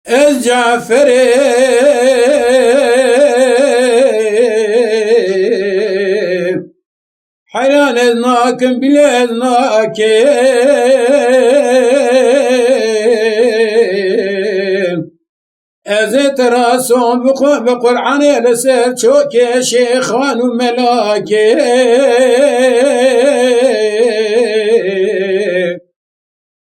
از جعفر حیران از ناکم بله از ناکم از تراسم بخو بقرآن لسر چوک شیخان و ملاکم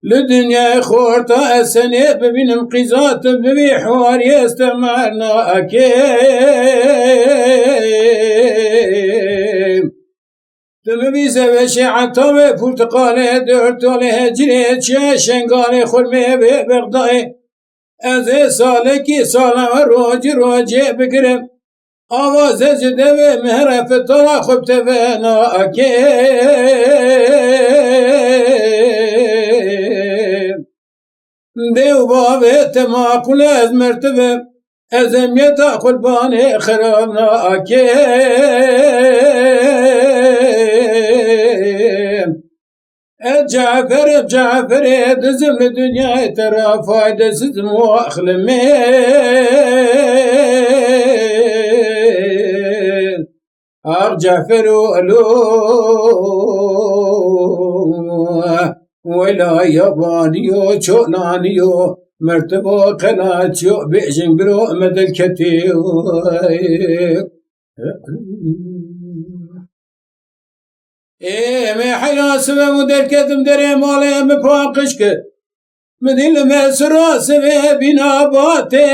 لدنيا خورتا السنة ببين قيزات ببي حوار يستمعنا أكيم تبي سوي شعتوي برتقالي درتولي هجري شنقالي خرمي بغداي أزي سالكي سالا روجي بقرم آواز جدوي مهرف طلا خبت بنا أكيم دیو بابت معقول از مرتبه از امیت قربان خراب ناکیم جعفر دزم لدنیا ترا فایده سزم و اخلمین جعفر الو ولا يابانيو چولانيو مرتبو قناتيو بيجن برو مدل كتيو ما حيا سبب مدل كتم دري مالي مفاقشك مدل مسرا سبب بناباتي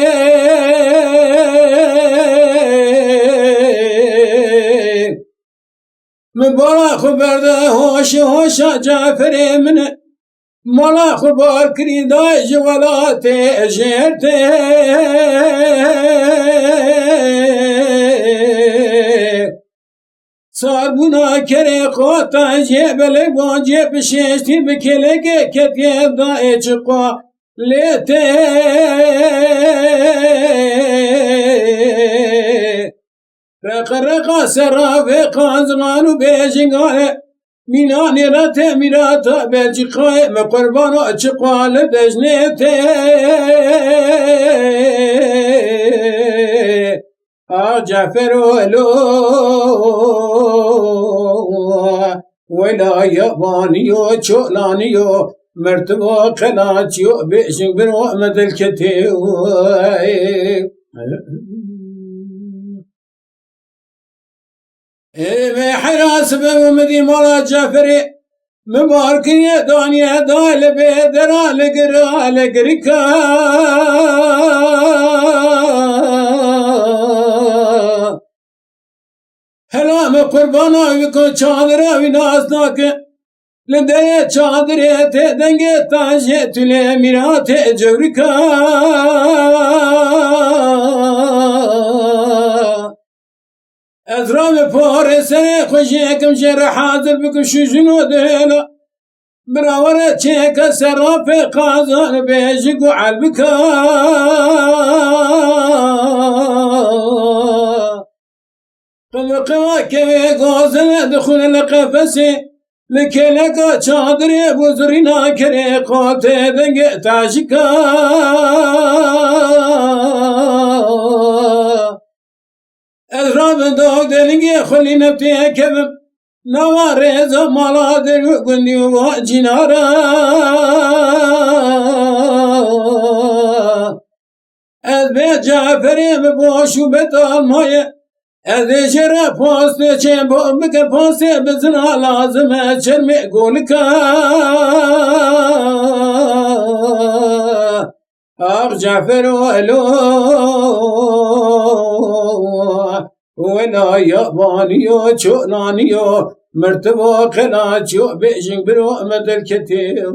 مبارا خبر ده هوش جعفر منه مالا خبر کری دای جوالات جرته صابونا کری قاطع جبل واجب ششتی بکلگه کتی دای چقا لیته رقا سرافقا زمانو بیجنگانه مینانی رات میراتا بلجیقای مقربانو اچقوال دجنیته جعفر ولو ولا يابانيو چولانيو مرتبو قناتيو بيشن برو مدل كتيو حراس بمدي مولا جعفري مباركية دنيا دال بيدرا لقرا لقركا هلا مقربانا ويكون چادرا ويناسناك لدي چادري تدنگي تاجي تلي ميرات جوركا أزرام فارسة خشيكم شر حاضر بكم شجنو ديلا براورة تشيكا سراف قازان بيجيكو عالبكا طلقوا كوي غازن دخول القفسي لكلكا چادري بزرنا كري قاتي دنگ تاجكا أزراب دوغ دلنگي خلي نبتي كبب نواريزا مالا دلو قندي وجنارا از بيت جعفري ببوشو بتال مايه از شرا پاسته چه بك پاسته بزنا لازم چرمي قولكا جعفر ولو ولا يابانيو چولانيو مرتبو قناتيو بيجن برو مدل كتيو